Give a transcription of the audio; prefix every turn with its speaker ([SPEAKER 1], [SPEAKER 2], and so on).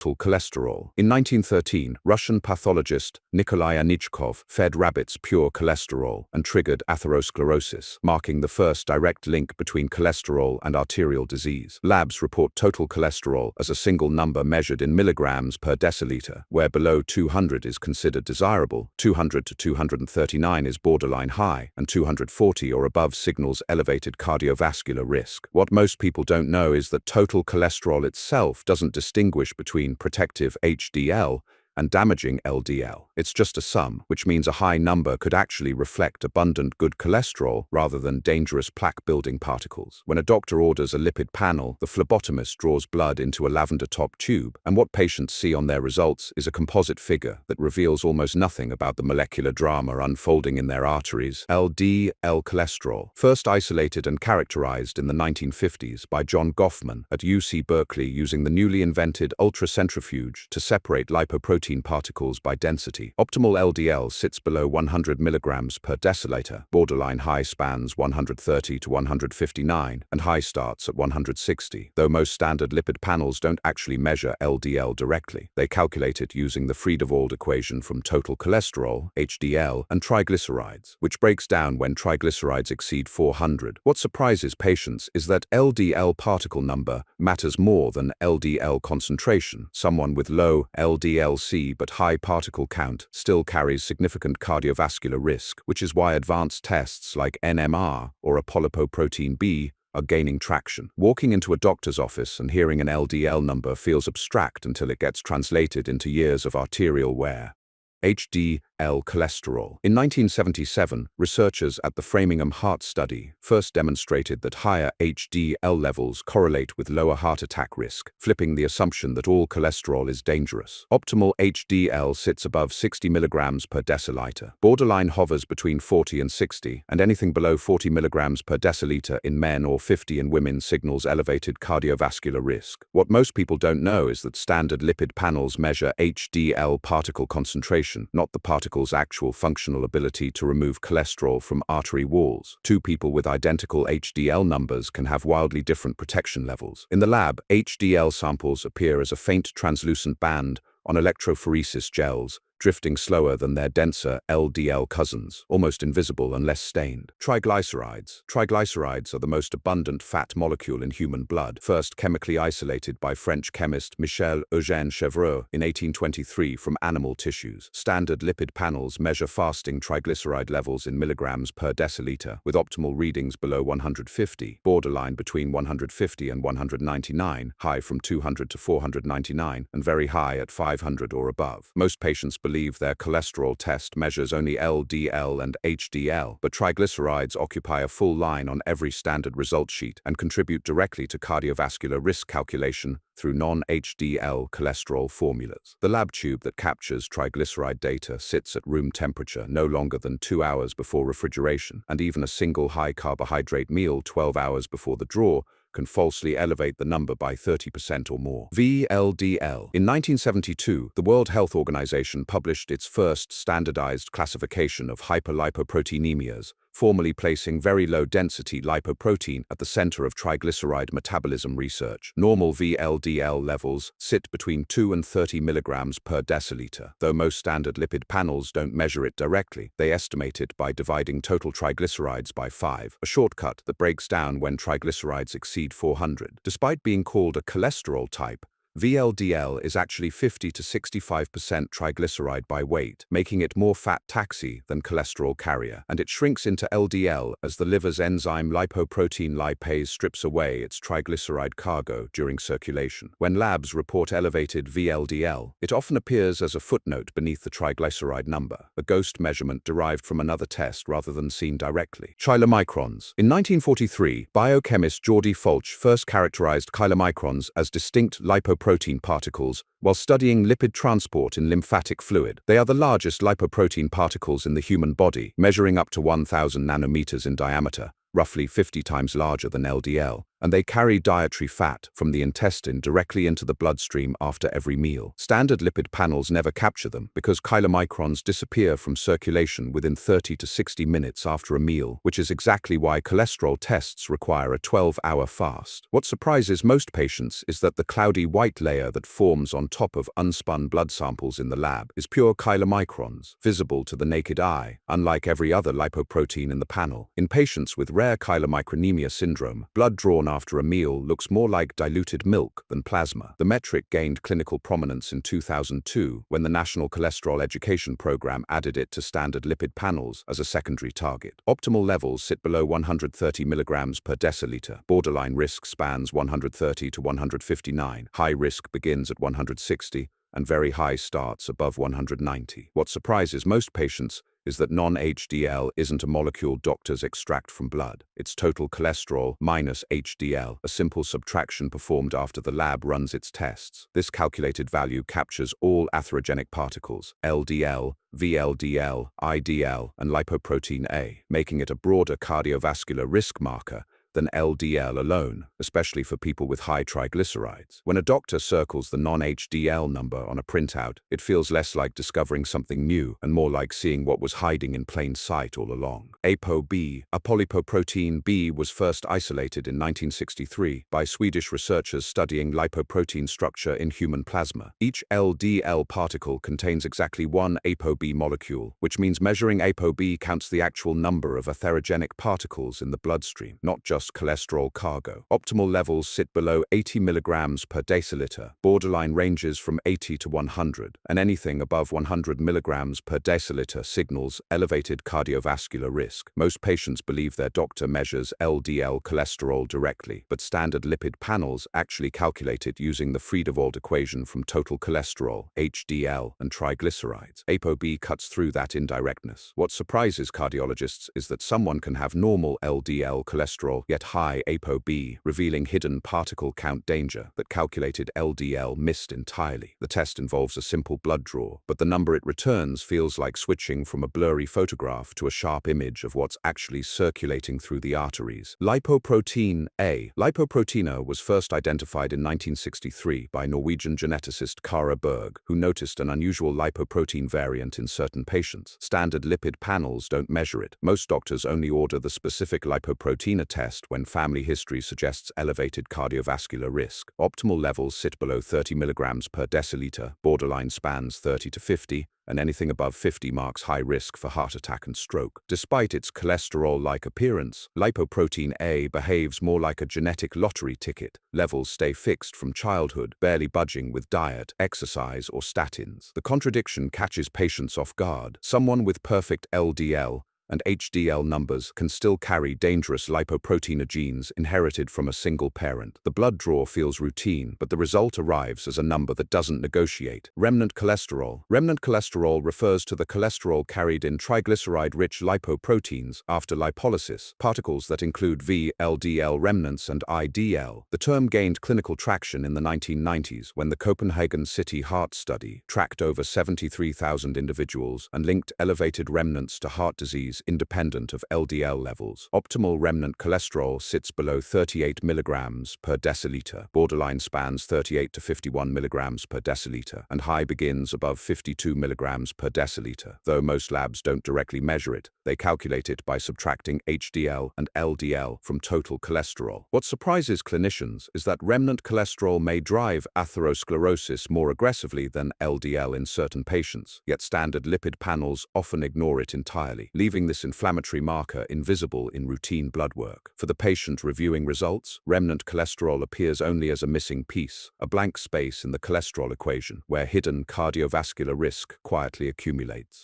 [SPEAKER 1] cholesterol. In 1913, Russian pathologist Nikolai Anichkov fed rabbits pure cholesterol and triggered atherosclerosis, marking the first direct link between cholesterol and arterial disease. Labs report total cholesterol as a single number measured in milligrams per deciliter, where below 200 is considered desirable, 200 to 239 is borderline high, and 240 or above signals elevated cardiovascular risk. What most people don't know is that total cholesterol itself doesn't distinguish between protective HDL and damaging LDL. It's just a sum, which means a high number could actually reflect abundant good cholesterol rather than dangerous plaque-building particles. When a doctor orders a lipid panel, the phlebotomist draws blood into a lavender-top tube, and what patients see on their results is a composite figure that reveals almost nothing about the molecular drama unfolding in their arteries. LDL cholesterol, first isolated and characterized in the 1950s by John Goffman at UC Berkeley using the newly invented ultracentrifuge to separate lipoprotein particles by density. Optimal LDL sits below 100 milligrams per deciliter. Borderline high spans 130 to 159, and high starts at 160. Though most standard lipid panels don't actually measure LDL directly, they calculate it using the Friedewald equation from total cholesterol, HDL, and triglycerides, which breaks down when triglycerides exceed 400. What surprises patients is that LDL particle number matters more than LDL concentration. Someone with low LDL-C but high particle count still carries significant cardiovascular risk, which is why advanced tests like NMR or apolipoprotein B are gaining traction. Walking into a doctor's office and hearing an LDL number feels abstract until it gets translated into years of arterial wear. HDL cholesterol. In 1977, researchers at the Framingham Heart Study first demonstrated that higher HDL levels correlate with lower heart attack risk, flipping the assumption that all cholesterol is dangerous. Optimal HDL sits above 60 milligrams per deciliter. Borderline hovers between 40 and 60, and anything below 40 milligrams per deciliter in men or 50 in women signals elevated cardiovascular risk. What most people don't know is that standard lipid panels measure HDL particle concentration, not the particle's actual functional ability to remove cholesterol from artery walls. Two people with identical HDL numbers can have wildly different protection levels. In the lab, HDL samples appear as a faint translucent band on electrophoresis gels, drifting slower than their denser LDL cousins, almost invisible unless stained. Triglycerides. Triglycerides are the most abundant fat molecule in human blood, first chemically isolated by French chemist Michel-Eugène Chevreul in 1823 from animal tissues. Standard lipid panels measure fasting triglyceride levels in milligrams per deciliter, with optimal readings below 150, borderline between 150 and 199, high from 200 to 499, and very high at 500 or above. Most patients believe their cholesterol test measures only LDL and HDL, but triglycerides occupy a full line on every standard result sheet and contribute directly to cardiovascular risk calculation through non-HDL cholesterol formulas. The lab tube that captures triglyceride data sits at room temperature no longer than 2 hours before refrigeration, and even a single high-carbohydrate meal 12 hours before the draw can falsely elevate the number by 30% or more. VLDL. In 1972, the World Health Organization published its first standardized classification of hyperlipoproteinemias, formally placing very low-density lipoprotein at the center of triglyceride metabolism research. Normal VLDL levels sit between 2 and 30 milligrams per deciliter. Though most standard lipid panels don't measure it directly, they estimate it by dividing total triglycerides by 5, a shortcut that breaks down when triglycerides exceed 400. Despite being called a cholesterol type, VLDL is actually 50 to 65% triglyceride by weight, making it more fat taxi than cholesterol carrier, and it shrinks into LDL as the liver's enzyme lipoprotein lipase strips away its triglyceride cargo during circulation. When labs report elevated VLDL, it often appears as a footnote beneath the triglyceride number, a ghost measurement derived from another test rather than seen directly. Chylomicrons. In 1943, biochemist Geordie Fulch first characterized chylomicrons as distinct lipoprotein particles while studying lipid transport in lymphatic fluid. They are the largest lipoprotein particles in the human body, measuring up to 1,000 nanometers in diameter, roughly 50 times larger than LDL, and they carry dietary fat from the intestine directly into the bloodstream after every meal. Standard lipid panels never capture them because chylomicrons disappear from circulation within 30 to 60 minutes after a meal, which is exactly why cholesterol tests require a 12-hour fast. What surprises most patients is that the cloudy white layer that forms on top of unspun blood samples in the lab is pure chylomicrons, visible to the naked eye, unlike every other lipoprotein in the panel. In patients with rare chylomicronemia syndrome, blood drawn after a meal looks more like diluted milk than plasma. The metric gained clinical prominence in 2002 when the National Cholesterol Education Program added it to standard lipid panels as a secondary target. Optimal levels sit below 130 milligrams per deciliter. Borderline risk spans 130 to 159. High risk begins at 160, and very high starts above 190. What surprises most patients is that non-HDL isn't a molecule doctors extract from blood. It's total cholesterol minus HDL, a simple subtraction performed after the lab runs its tests. This calculated value captures all atherogenic particles, LDL, VLDL, IDL, and lipoprotein A, making it a broader cardiovascular risk marker than LDL alone, especially for people with high triglycerides. When a doctor circles the non-HDL number on a printout, it feels less like discovering something new and more like seeing what was hiding in plain sight all along. ApoB, a polypoprotein B, was first isolated in 1963 by Swedish researchers studying lipoprotein structure in human plasma. Each LDL particle contains exactly one ApoB molecule, which means measuring ApoB counts the actual number of atherogenic particles in the bloodstream, not just cholesterol cargo. Optimal levels sit below 80 milligrams per deciliter. Borderline ranges from 80 to 100, and anything above 100 milligrams per deciliter signals elevated cardiovascular risk. Most patients believe their doctor measures LDL cholesterol directly, but standard lipid panels actually calculate it using the Friedewald equation from total cholesterol, HDL, and triglycerides. ApoB cuts through that indirectness. What surprises cardiologists is that someone can have normal LDL cholesterol yet high ApoB, revealing hidden particle count danger that calculated LDL missed entirely. The test involves a simple blood draw, but the number it returns feels like switching from a blurry photograph to a sharp image of what's actually circulating through the arteries. Lipoprotein A. Lipoprotein was first identified in 1963 by Norwegian geneticist Kara Berg, who noticed an unusual lipoprotein variant in certain patients. Standard lipid panels don't measure it. Most doctors only order the specific lipoprotein test when family history suggests elevated cardiovascular risk. Optimal levels sit below 30 milligrams per deciliter, borderline spans 30 to 50, and anything above 50 marks high risk for heart attack and stroke. Despite its cholesterol-like appearance, lipoprotein A behaves more like a genetic lottery ticket. Levels stay fixed from childhood, barely budging with diet, exercise, or statins. The contradiction catches patients off guard. Someone with perfect LDL and HDL numbers can still carry dangerous lipoprotein genes inherited from a single parent. The blood draw feels routine, but the result arrives as a number that doesn't negotiate. Remnant cholesterol. Remnant cholesterol refers to the cholesterol carried in triglyceride-rich lipoproteins after lipolysis, particles that include VLDL remnants and IDL. The term gained clinical traction in the 1990s when the Copenhagen City Heart Study tracked over 73,000 individuals and linked elevated remnants to heart disease independent of LDL levels. Optimal remnant cholesterol sits below 38 milligrams per deciliter. Borderline spans 38 to 51 milligrams per deciliter, and high begins above 52 milligrams per deciliter. Though most labs don't directly measure it, they calculate it by subtracting HDL and LDL from total cholesterol. What surprises clinicians is that remnant cholesterol may drive atherosclerosis more aggressively than LDL in certain patients, yet standard lipid panels often ignore it entirely, leaving this inflammatory marker invisible in routine blood work. For the patient reviewing results, remnant cholesterol appears only as a missing piece, a blank space in the cholesterol equation, where hidden cardiovascular risk quietly accumulates.